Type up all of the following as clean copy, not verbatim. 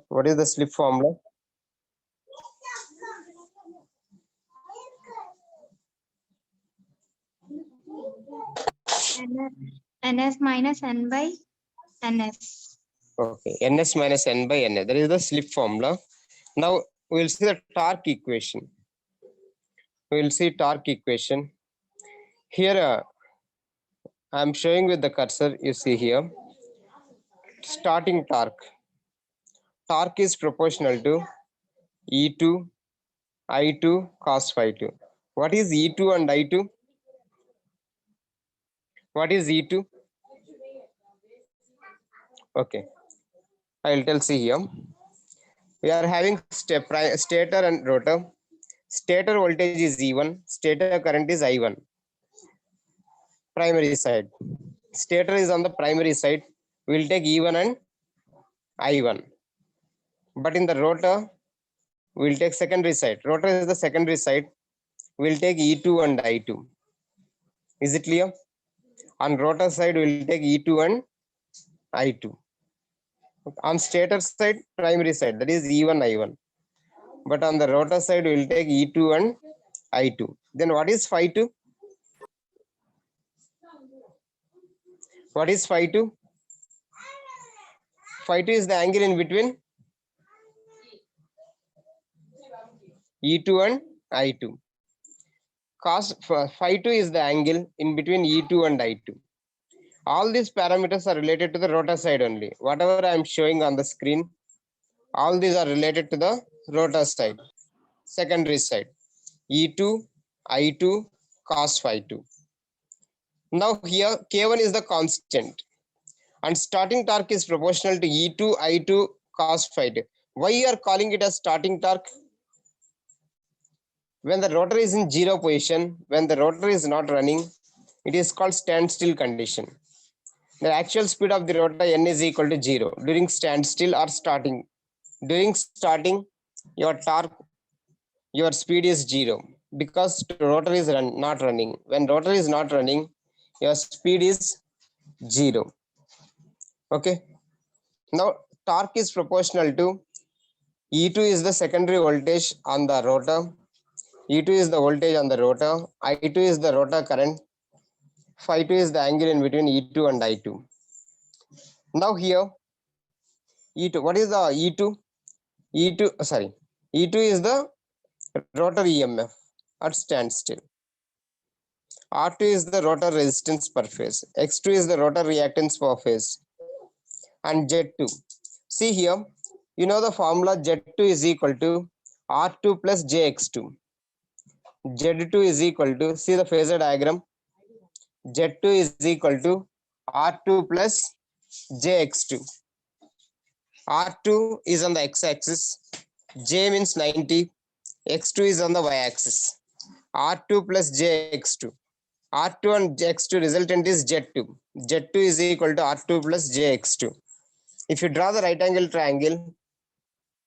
What is the slip formula? ns minus n by ns. Okay, ns minus n by ns. That is the slip formula. Now we will see the torque equation. We will see torque equation. Here I am showing with the cursor. You see here. Starting torque. Torque is proportional to E2, I2 cos phi 2. What is E2 and I2? What is E2? Okay, I will tell. See here. We are having stator and rotor. Stator voltage is E1. Stator current is I1. Primary side. Stator is on the primary side. We will take E1 and I1. But in the rotor, we will take secondary side. Rotor is the secondary side. We will take E2 and I2. Is it clear? On rotor side, we will take E2 and I2. On stator side, primary side, that is E1, I1. But on the rotor side, we will take E2 and I2. Then what is phi 2? What is phi 2? Phi 2 is the angle in between E2 and I2. Cos phi 2 is the angle in between E2 and I2. All these parameters are related to the rotor side only. Whatever I am showing on the screen, all these are related to the rotor side, secondary side. E2, I2, cos phi 2. Now here K1 is the constant and starting torque is proportional to E2, I2, cos phi 2. Why you are calling it as starting torque? When the rotor is in zero position, when the rotor is not running, it is called standstill condition. The actual speed of the rotor n is equal to 0 during standstill or starting. During starting, your torque, your speed is 0 because the rotor is not running. When rotor is not running, your speed is 0. Okay. Now torque is proportional to E2 is the secondary voltage on the rotor. E2 is the voltage on the rotor. I2 is the rotor current. Phi 2 is the angle in between E2 and I2. Now here E2, what is the E2? E2 is the rotor EMF at standstill. R2 is the rotor resistance per phase. X2 is the rotor reactance per phase. And Z2. See here, you know the formula Z2 is equal to R2 plus JX2. Z2 is equal to, see the phasor diagram. Z2 is equal to R2 plus JX2. R2 is on the x-axis, J means 90, X2 is on the y-axis. R2 plus JX2. R2 and X2 resultant is Z2. Z2 is equal to R2 plus JX2. If you draw the right angle triangle,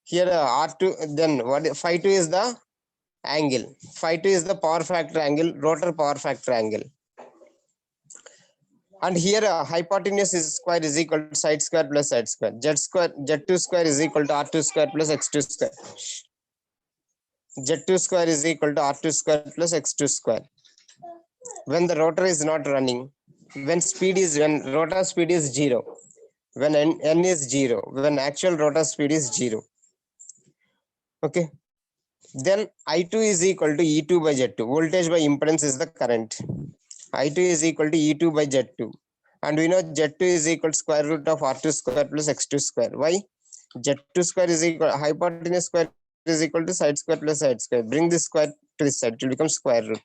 here R2, then what phi 2 is the angle. Phi 2 is the power factor angle, rotor power factor angle. And here hypotenuse is square is equal to side square plus side square. Z2 square is equal to R2 square plus X2 square. Z2 square is equal to R2 square plus X2 square. When the rotor is not running, when rotor speed is 0, when n is 0, when actual rotor speed is 0. Okay. Then I2 is equal to E2 by Z2. Voltage by impedance is the current. I2 is equal to E2 by Z2. And we know Z2 is equal to square root of R2 square plus X2 square. Why? Z2 square is equal, hypotenuse square is equal to side square plus side square. Bring this square to this side, it will become square root.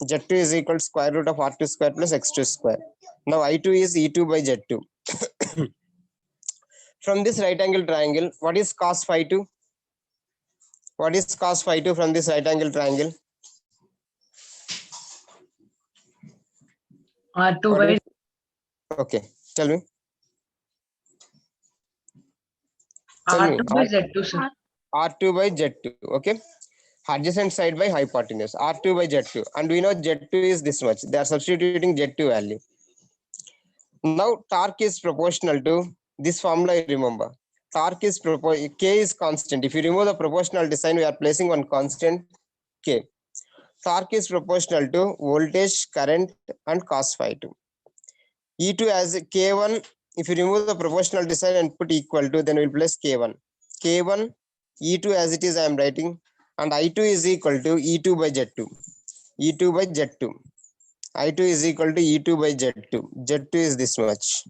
Z2 is equal to square root of R2 square plus X2 square. Now I2 is E2 by Z2. From this right angle triangle, what is cos phi 2? What is cos phi 2 from this right angle triangle? R2 by Okay, tell me. R2 by Z2, sir. R2 by Z2. Okay. Adjacent side by hypotenuse. R2 by Z2. And we know Z2 is this much. They are substituting Z2 value. Now torque is proportional to this formula, you remember. torque is K is constant. If you remove the proportional design, we are placing one constant K. Torque is proportional to voltage, current, and cos phi 2. E2 as K1. If you remove the proportional design and put equal to, then we'll place K1. K1, E2 as it is, I am writing, and I2 is equal to E2 by Z2. E2 by Z2. I2 is equal to E2 by Z2. Z2 is this much.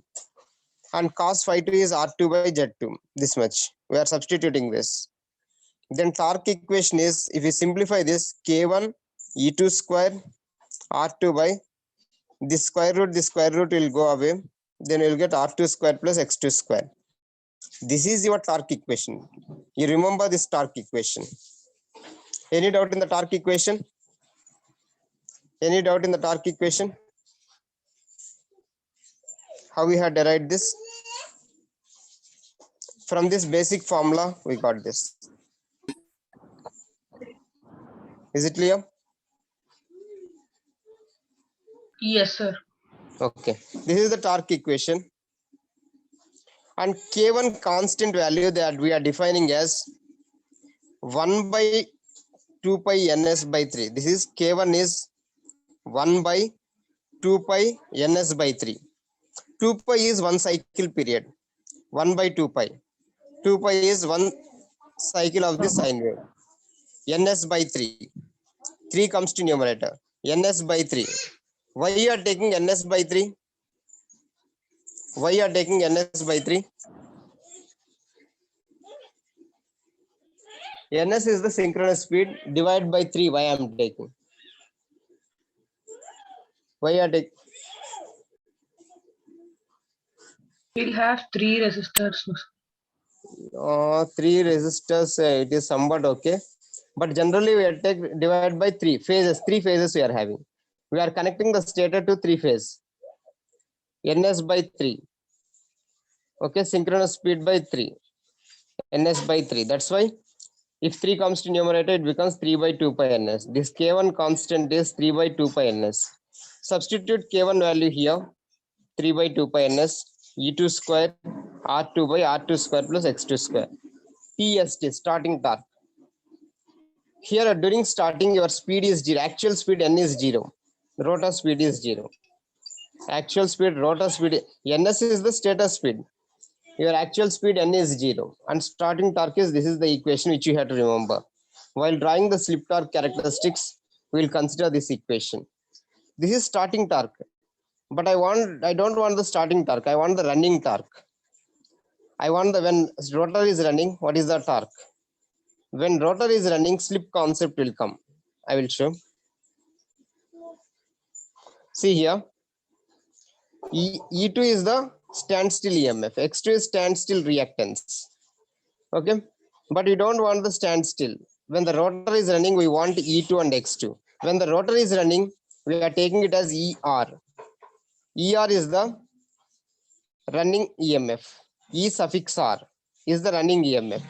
And cos phi 2 is R2 by Z2. This much. We are substituting this. Then torque equation is, if you simplify this, K1 E2 square R2 by this square root will go away. Then you will get R2 square plus X2 square. This is your torque equation. You remember this torque equation. Any doubt in the torque equation? Any doubt in the torque equation? How we had derived this? From this basic formula, we got this. Is it clear? Yes, sir. Okay. This is the torque equation. And K1 constant value that we are defining as 1 by 2 pi ns by 3. This is K1 is 1 by 2 pi ns by 3. 2 pi is one cycle period. 1 by 2 pi. 2 pi is one cycle of the sine wave. Ns by 3. 3 comes to numerator. Ns by 3. Why you are taking Ns by 3? Why you are taking Ns by 3? Ns is the synchronous speed divided by 3. Why I am taking? Why you are taking? We'll have 3 resistors. 3 resistors, it is somewhat okay. But generally we are take divided by 3 phases. 3 phases we are having. We are connecting the stator to 3 phase. Ns by 3. Okay, synchronous speed by 3. Ns by 3. That's why if 3 comes to numerator, it becomes 3 by 2 pi ns. This K1 constant is 3 by 2 pi ns. Substitute K1 value here, 3 by 2 pi ns, E2 square, R2 by R2 square plus X2 square. TST, starting torque. Here during starting, your speed is 0. Actual speed N is 0. Rotor speed is 0. Actual speed, rotor speed, Ns is the stator speed. Your actual speed N is 0. And starting torque is, this is the equation which you have to remember. While drawing the slip torque characteristics, we will consider this equation. This is starting torque. But I don't want the starting torque. I want the running torque. I want the, when rotor is running, what is the torque? When rotor is running, slip concept will come. I will show. See here. E2 is the standstill EMF. X2 is standstill reactance. Okay. But we don't want the standstill. When the rotor is running, we want E2 and X2. When the rotor is running, we are taking it as ER. ER is the running EMF. E suffix R is the running EMF.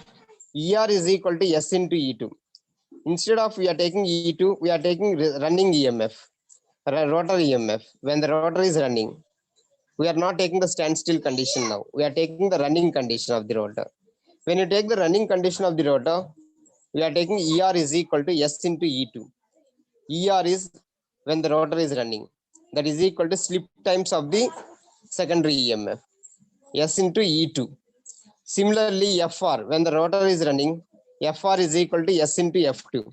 ER is equal to S into E2. Instead of we are taking E2, we are taking running EMF, rotor EMF. When the rotor is running, we are not taking the standstill condition now. We are taking the running condition of the rotor. When you take the running condition of the rotor, we are taking ER is equal to S into E2. ER is when the rotor is running. That is equal to slip times of the secondary EMF. S into E2. Similarly, FR, when the rotor is running, FR is equal to S into F2.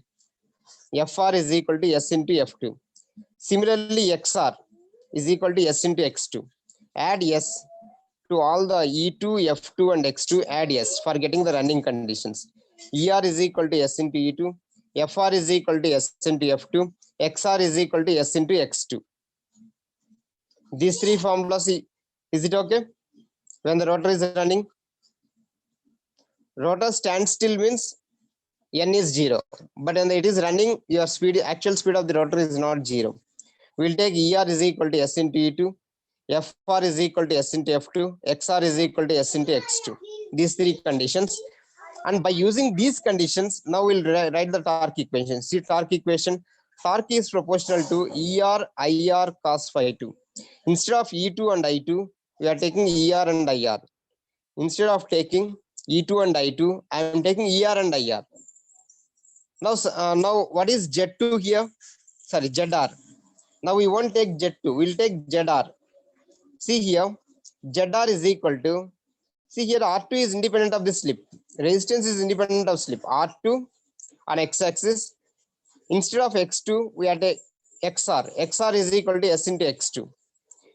FR is equal to S into F2. Similarly, XR is equal to S into X2. Add S to all the E2, F2 and X2, add S for getting the running conditions. ER is equal to S into E2. FR is equal to S into F2. XR is equal to S into X2. These three formulas, is it okay? When the rotor is running, rotor standstill means N is 0. But when it is running, your speed, actual speed of the rotor is not 0. We'll take ER is equal to S into E2. FR is equal to S into F2. XR is equal to S into X2. These three conditions. And by using these conditions, now we'll write the torque equation. See torque equation. Torque is proportional to ER, IR, cos phi 2. Instead of E2 and I2, we are taking ER and IR. Instead of taking E2 and I2. I am taking ER and IR. Now what is Z2 here? Sorry, ZR. Now we won't take Z2. We'll take ZR. See here, ZR is equal to, see here R2 is independent of the slip. Resistance is independent of slip. R2 on x-axis. Instead of x2, we are take XR. XR is equal to S into x2.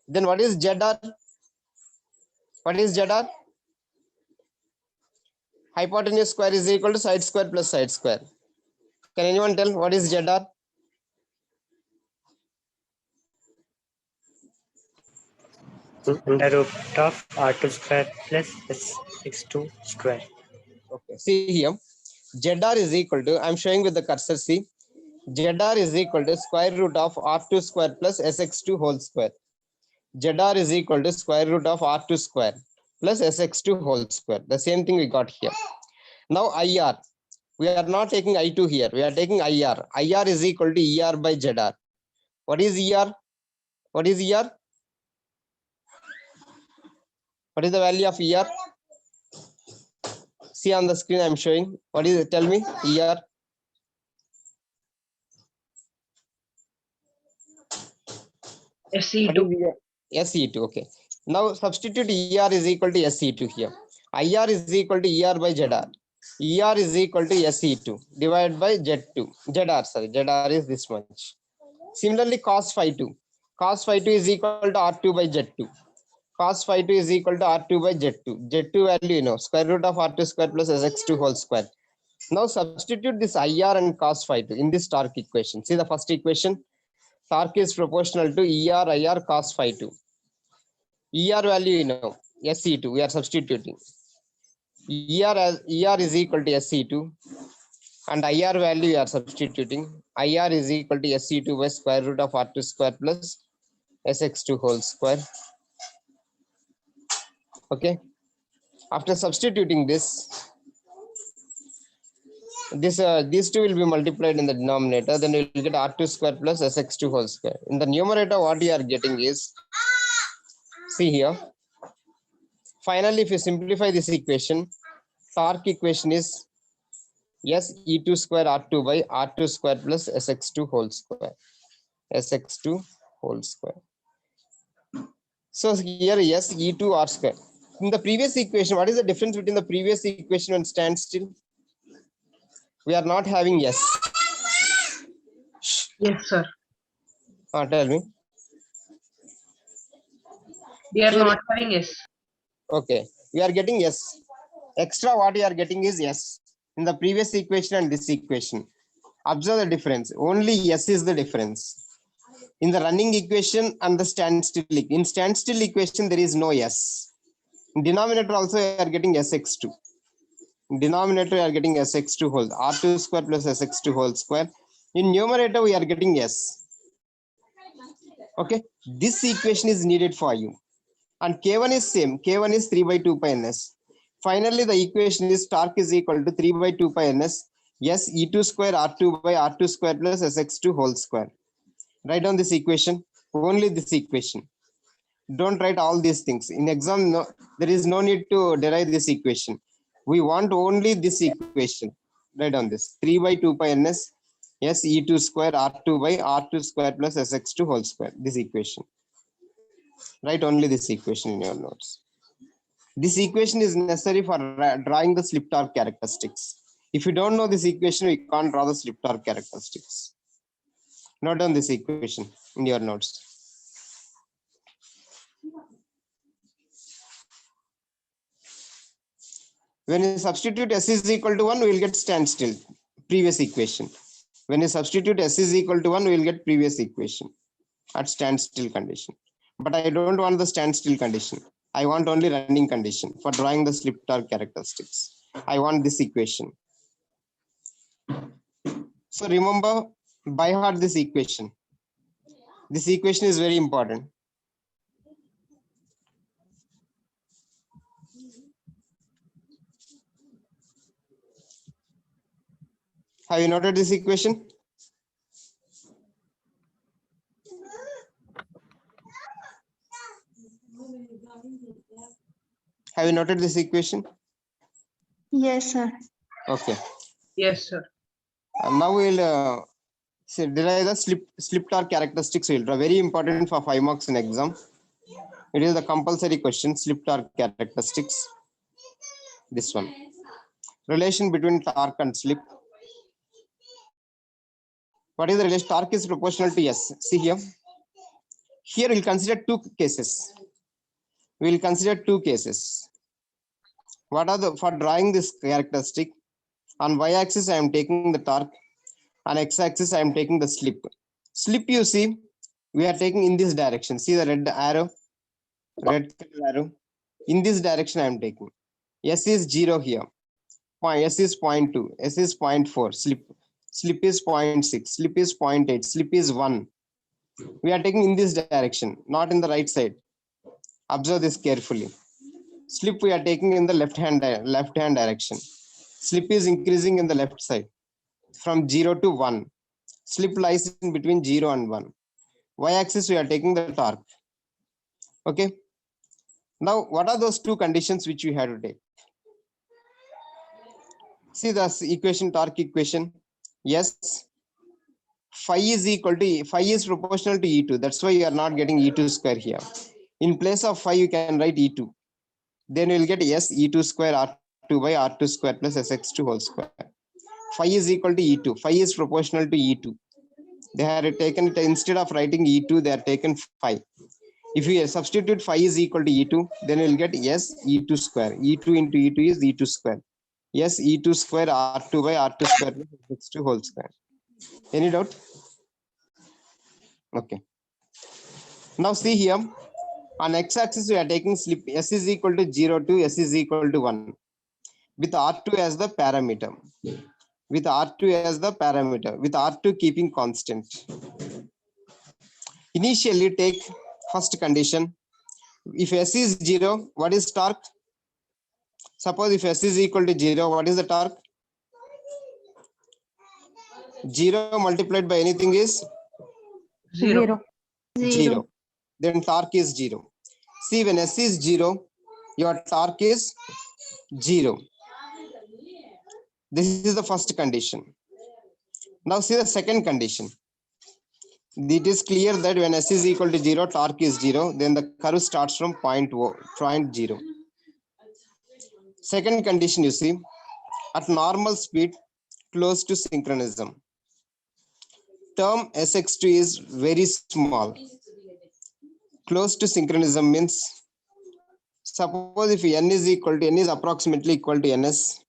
Then what is ZR? What is ZR? Hypotenuse square is equal to side square plus side square. Can anyone tell what is ZR? Under root of R2 square plus X2 square. Okay. See here, ZR is equal to, I'm showing with the cursor, see, ZR is equal to square root of R2 square plus SX2 whole square. ZR is equal to square root of R2 square plus SX2 whole square. The same thing we got here. Now IR, we are not taking I2 here. We are taking IR. IR is equal to ER by ZR. What is ER? What is ER? What is the value of ER? See on the screen I'm showing. What is it? Tell me, ER. What SE2. is ER? SE2, okay. Now substitute ER is equal to SE2 here. IR is equal to ER by ZR. ER is equal to SE2 divided by Z2. ZR, sorry, ZR is this much. Similarly, cos phi 2. Cos phi 2 is equal to R2 by Z2. Cos phi 2 is equal to R2 by Z2. Z2 value, you know, square root of R2 square plus SX2 whole square. Now substitute this IR and cos phi 2 in this torque equation. See the first equation. Torque is proportional to ER, IR, cos phi 2. ER value, you know, SE2, we are substituting. ER is equal to SE2 and IR value we are substituting. IR is equal to SE2 by square root of R2 square plus SX2 whole square. Okay. After substituting this, these two will be multiplied in the denominator. Then we will get R2 square plus SX2 whole square. In the numerator, what you are getting is, see here. Finally, if you simplify this equation, torque equation is S E2 square R2 by R2 square plus SX2 whole square. SX2 whole square. So here S E2 R square. In the previous equation, what is the difference between the previous equation and standstill? We are not having S. Yes, sir. Tell me. We are Here- not having S. Okay, we are getting S. Extra what we are getting is S in the previous equation and this equation. Observe the difference. Only S is the difference. In the running equation and the standstill. In standstill equation, there is no S. In denominator also we are getting SX2. In denominator we are getting SX2 whole, R2 square plus SX2 whole square. In numerator we are getting S. Okay, this equation is needed for you. And K1 is same. K1 is 3 by 2 pi ns. Finally, the equation is torque is equal to 3 by 2 pi ns. Yes, E2 square R2 by R2 square plus SX2 whole square. Write down this equation. Only this equation. Don't write all these things. In exam, no, there is no need to derive this equation. We want only this equation. Write down this. 3 by 2 pi ns. Yes, E2 square R2 by R2 square plus SX2 whole square. This equation. Write only this equation in your notes. This equation is necessary for drawing the slip torque characteristics. If you don't know this equation, we can't draw the slip torque characteristics. Note down this equation in your notes. When you substitute S is equal to 1, we will get standstill, previous equation. When you substitute S is equal to 1, we will get previous equation at standstill condition. But I don't want the standstill condition. I want only running condition for drawing the slip torque characteristics. I want this equation. So remember by heart this equation. This equation is very important. Have you noted this equation? Have you noted this equation? Yes, sir. Okay. Yes, sir. Now we'll derive the slip torque characteristics. We'll draw, very important for 5 marks in exam. It is the compulsory question, slip torque characteristics. This one. Relation between torque and slip. What is the relation? Torque is proportional to S. See here. Here we'll consider two cases. We'll consider two cases. What are the, for drawing this characteristic? On y-axis, I am taking the torque. On x-axis, I am taking the slip. Slip, you see, we are taking in this direction. See the red arrow, red arrow. In this direction, I am taking. S is 0 here. S is 0.2. S is 0.4. Slip is 0.6. Slip is 0.8. Slip is 1. We are taking in this direction, not in the right side. Observe this carefully. Slip we are taking in the left hand direction. Slip is increasing in the left side from 0 to 1. Slip lies in between 0 and 1. Y-axis we are taking the torque. Okay. Now, what are those two conditions which we have to take? See the equation, torque equation. Yes. Phi is proportional to E2. That's why you are not getting E2 square here. In place of phi, you can write E2. Then you will get S E2 square R2 by R2 square plus SX2 whole square. Phi is equal to E2. Phi is proportional to E2. They have taken it, instead of writing E2, they are taken phi. If you substitute phi is equal to E2, then you will get S E2 square. E2 into E2 is E2 square. Yes, E2 square R2 by R2 square plus SX2 whole square. Any doubt? Okay. Now see here, on x-axis we are taking slip. S is equal to 0 to S is equal to 1 with R2 as the parameter. With R2 as the parameter, with R2 keeping constant. Initially take first condition. If S is 0, what is torque? Suppose if S is equal to 0, what is the torque? 0 multiplied by anything is 0. 0. Then torque is 0. See, when S is 0, your torque is 0. This is the first condition. Now see the second condition. It is clear that when S is equal to 0, torque is 0, then the curve starts from point 0. Second condition, you see, at normal speed, close to synchronism. Term SX2 is very small. Close to synchronism means, suppose if N is approximately equal to NS,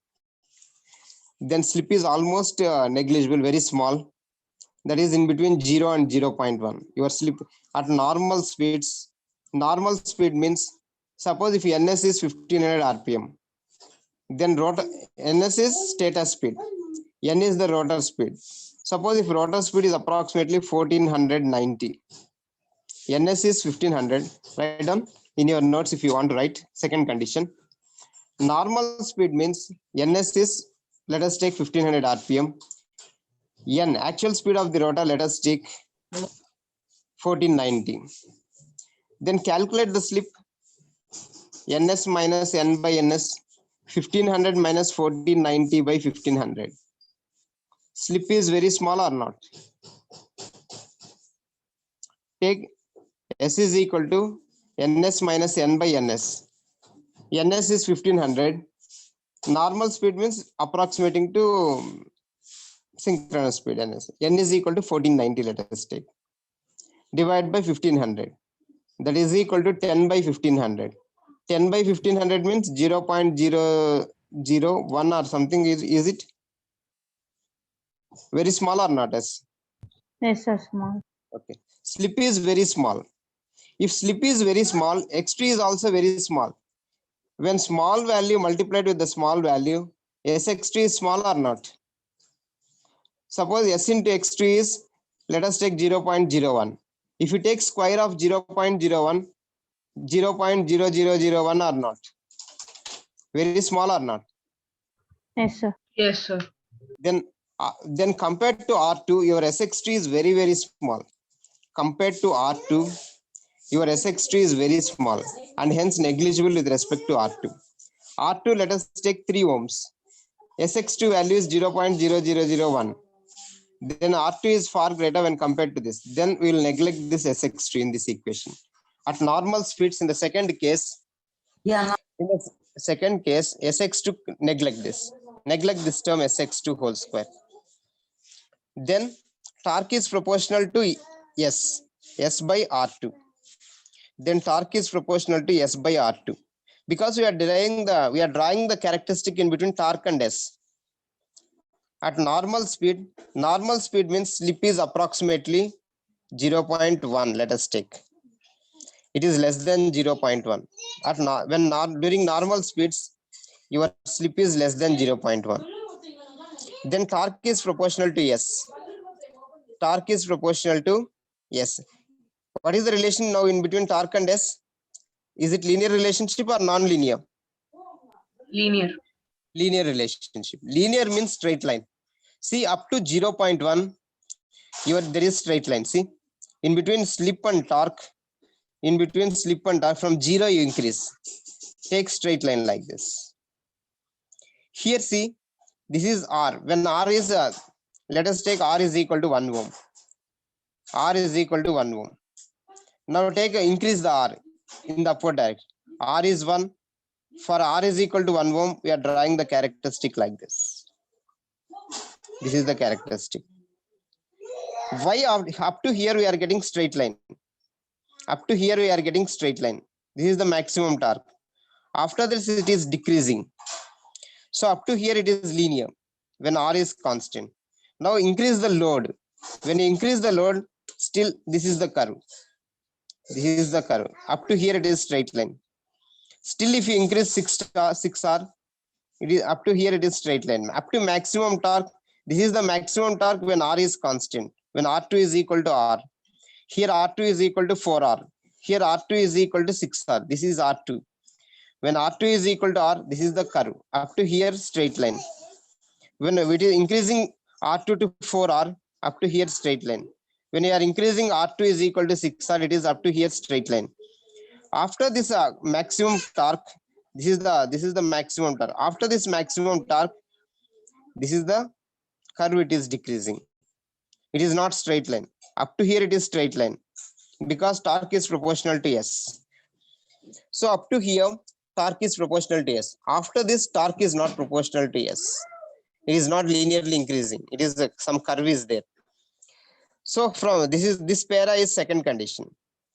then slip is almost negligible, very small. That is in between 0 and 0.1. Your slip at normal speeds, normal speed means, suppose if NS is 1500 RPM, then rotor NS is stator speed, N is the rotor speed. Suppose if rotor speed is approximately 1490, NS is 1500. Write down in your notes if you want to write. Second condition. Normal speed means NS is, let us take 1500 RPM. N, actual speed of the rotor, let us take 1490. Then calculate the slip. NS minus N by NS. 1500 minus 1490 by 1500. Slip is very small or not? Take S is equal to NS minus N by NS. NS is 1500. Normal speed means approximating to synchronous speed. NS. N is equal to 1490, let us take. Divide by 1500. That is equal to 10 by 1500. 10 by 1500 means 0.001 or something. Is it very small or not? Yes. Yes, sir, small. Okay. Slip is very small. If slip is very small, X2 is also very small. When small value multiplied with the small value, SX2 is small or not? Suppose S into X2 is, let us take 0.01. If you take square of 0.01, 0.0001 or not? Very small or not? Yes, sir. Yes, sir. Then compared to R2, your SX2 is very, very small. Compared to R2, your SX2 is very small and hence negligible with respect to R2. R2, let us take 3 ohms. SX2 value is 0.0001. Then R2 is far greater when compared to this. Then we will neglect this SX2 in this equation. At normal speeds in the second case, in the second case, SX2 neglect this. Neglect this term SX2 whole square. Then torque is proportional to S by R2. Then torque is proportional to S by R2. Because we are drawing the characteristic in between torque and S. At normal speed means slip is approximately 0.1. Let us take. It is less than 0.1. During normal speeds, your slip is less than 0.1. Then torque is proportional to S. Torque is proportional to S. What is the relation now in between torque and S? Is it linear relationship or non-linear? Linear. Linear relationship. Linear means straight line. See, up to 0.1, there is straight line. See, in between slip and torque, from 0 you increase. Take straight line like this. Here, see, this is R. When R is, let us take R is equal to 1 ohm. R is equal to 1 ohm. Now increase the R in the upward direction. R is 1. For R is equal to 1 ohm, we are drawing the characteristic like this. This is the characteristic. Why up to here we are getting straight line? Up to here we are getting straight line. This is the maximum torque. After this it is decreasing. So up to here it is linear when R is constant. Now increase the load. When you increase the load, still this is the curve. This is the curve. Up to here it is straight line. Still if you increase 6R, it is up to here it is straight line. Up to maximum torque, this is the maximum torque when R is constant. When R2 is equal to R. Here R2 is equal to 4R. Here R2 is equal to 6R. This is R2. When R2 is equal to R, this is the curve. Up to here straight line. When it is increasing R2 to 4R, up to here straight line. When you are increasing R2 is equal to 6R, it is up to here straight line. After this maximum torque, this is the maximum torque. After this maximum torque, this is the curve, it is decreasing. It is not straight line. Up to here it is straight line because torque is proportional to S. So up to here torque is proportional to S. After this torque is not proportional to S. It is not linearly increasing. It is some curve is there. So from this para is second condition.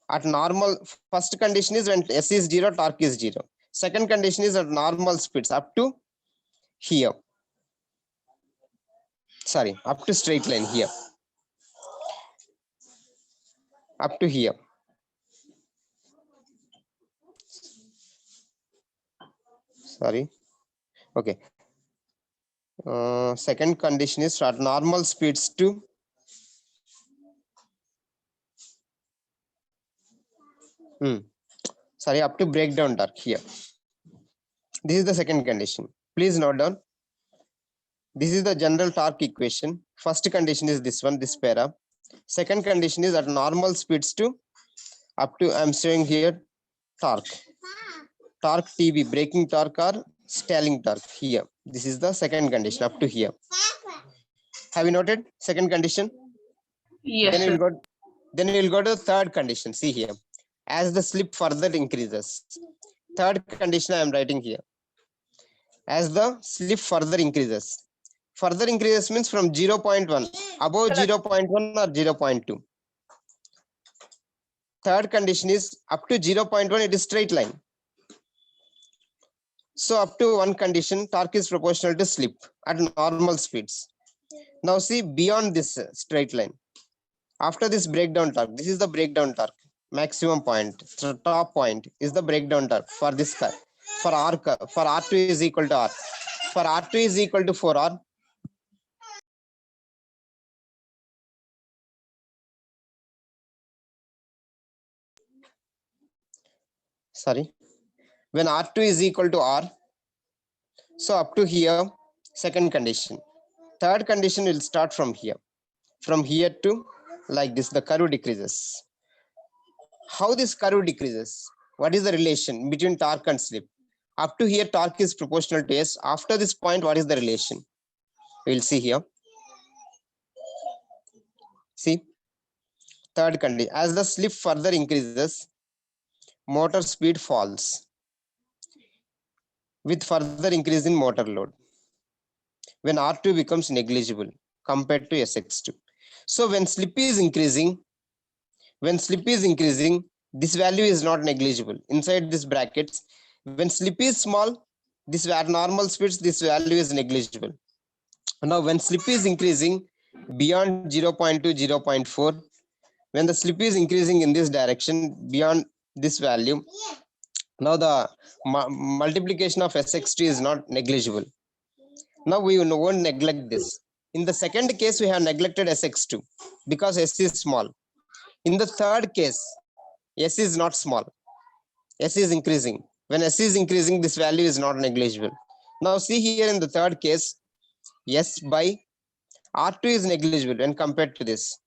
At normal, first condition is when S is 0, torque is 0. Second condition is at normal speeds up to here. Sorry, up to straight line here. Up to here. Sorry. Okay. Second condition is at normal speeds to sorry, up to breakdown torque here. This is the second condition. Please note down. This is the general torque equation. First condition is this one, this para. Second condition is at normal speeds to up to, I'm showing here, torque. Torque TB, braking torque or stalling torque here. This is the second condition up to here. Have you noted second condition? Yes, Then sir. we'll go to the third condition. See here. As the slip further increases. Third condition I am writing here. As the slip further increases. Further increases means from 0.1, above 0.1 or 0.2. Third condition is up to 0.1, it is straight line. So up to one condition, torque is proportional to slip at normal speeds. Now see beyond this straight line. After this breakdown torque, this is the breakdown torque. Maximum point, so top point is the breakdown torque for this curve. For R2 is equal to R. For R2 is equal to 4R. Sorry. When R2 is equal to R. So up to here, second condition. Third condition will start from here. From here to like this, the curve decreases. How this curve decreases? What is the relation between torque and slip? Up to here, torque is proportional to S. After this point, what is the relation? We'll see here. See, third condition, as the slip further increases, motor speed falls with further increase in motor load when R2 becomes negligible compared to SX2. So when slip is increasing, this value is not negligible. Inside this brackets, when slip is small, this normal speeds, this value is negligible. Now when slip is increasing beyond 0.2, 0.4, when the slip is increasing in this direction beyond this value, now the multiplication of SX2 is not negligible. Now we won't neglect this. In the second case, we have neglected SX2 because S is small. In the third case, S is not small. S is increasing. When S is increasing, this value is not negligible. Now see here in the third case, S by R2 is negligible when compared to this.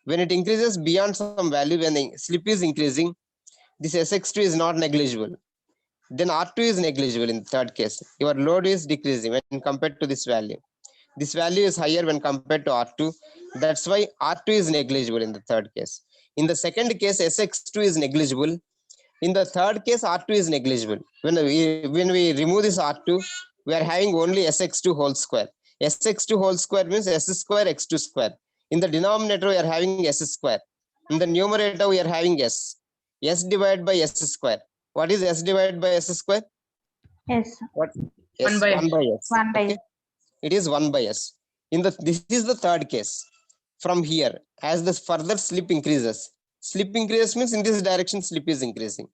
When it increases beyond some value, when the slip is increasing, this SX2 is not negligible. Then R2 is negligible in the third case. Your load is decreasing when compared to this value. This value is higher when compared to R2. That's why R2 is negligible in the third case. In the second case, SX2 is negligible. In the third case, R2 is negligible. When we remove this R2, we are having only SX2 whole square. SX2 whole square means S square X2 square. In the denominator, we are having S square. In the numerator, we are having S. S divided by S square. What is S divided by S square? Yes, sir. What? One S, by 1 by S. 1 by Okay. It is 1 by S. This is the third case. From here, as the further slip increases means in this direction slip is increasing.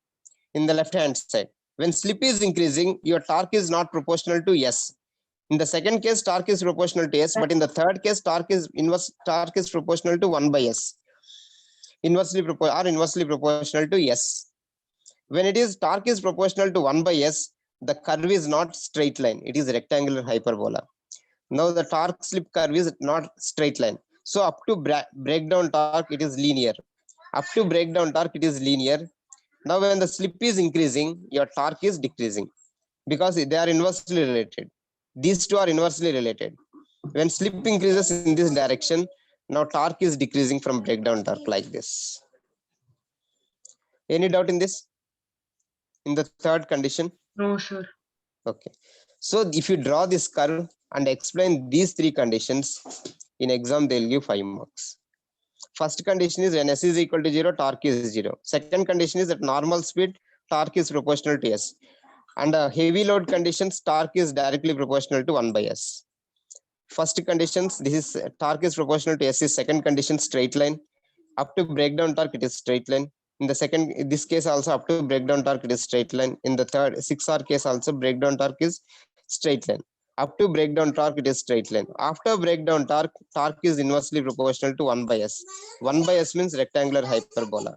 In the left hand side, when slip is increasing, your torque is not proportional to S. In the second case, torque is proportional to S, but in the third case, torque is proportional to 1 by S. Inversely proportional to S. When it is torque is proportional to 1 by S, the curve is not straight line. It is rectangular hyperbola. Now the torque slip curve is not straight line. So up to breakdown torque, it is linear. Up to breakdown torque, it is linear. Now when the slip is increasing, your torque is decreasing because they are inversely related. These two are inversely related. When slip increases in this direction, now torque is decreasing from breakdown torque like this. Any doubt in this? In the third condition? No, sir. Okay. So if you draw this curve and explain these three conditions, in exam they'll give 5 marks. First condition is when S is equal to 0, torque is 0. Second condition is at normal speed, torque is proportional to S. And heavy load conditions, torque is directly proportional to 1 by S. First conditions, this is torque is proportional to S is second condition, straight line. Up to breakdown torque, it is straight line. In the second, in this case also up to breakdown torque, it is straight line. In the third 6R case also, breakdown torque is straight line. Up to breakdown torque, it is straight line. After breakdown torque, torque is inversely proportional to 1 by S. 1 by S means rectangular hyperbola.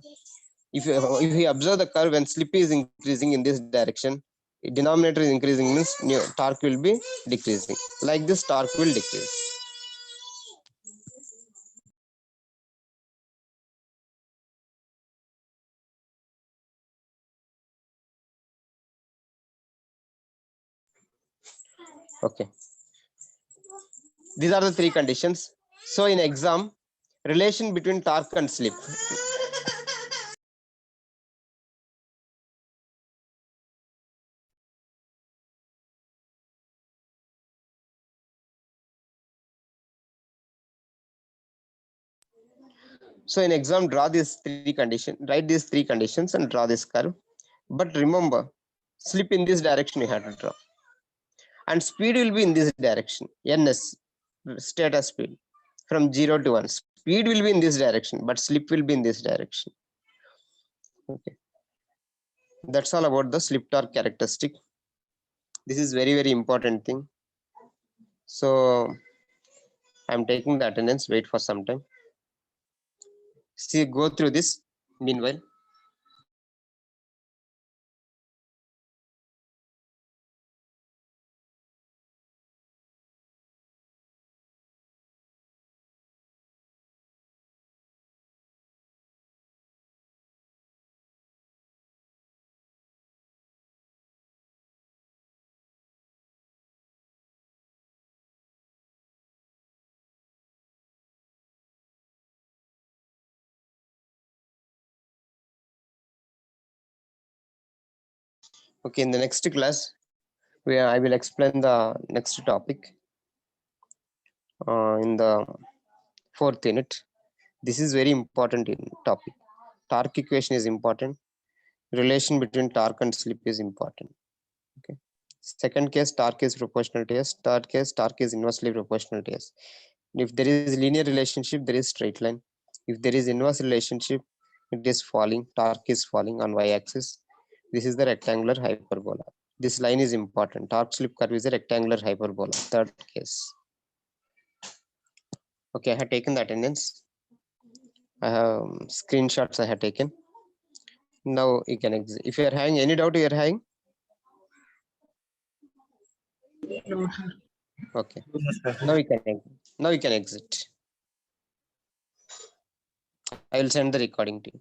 If you observe the curve, when slip is increasing in this direction, denominator is increasing means torque will be decreasing. Like this, torque will decrease. Okay. These are the three conditions. So in exam, relation between torque and slip. So in exam, write these three conditions and draw this curve. But remember, slip in this direction you have to draw. And speed will be in this direction, ns, status speed, from 0 to 1. Speed will be in this direction, but slip will be in this direction. Okay, that's all about the slip torque characteristic. This is very, very important thing. So I'm taking the attendance, wait for some time. See, go through this meanwhile. Okay, in the next class, where I will explain the next topic in the 4th unit. This is very important in topic. Torque equation is important. Relation between torque and slip is important. Okay. Second case, torque is proportional to S. Third case, torque is inversely proportional to S. If there is linear relationship, there is straight line. If there is inverse relationship, it is falling. Torque is falling on y-axis. This is the rectangular hyperbola. This line is important. Torque slip curve is a rectangular hyperbola. Third case. Okay, I have taken the attendance. I have screenshots I have taken. Now you can exit. If you are having any doubt, you are having. No, sir. Okay. Yes, sir. Now you can exit. Now you can exit. I will send the recording to you.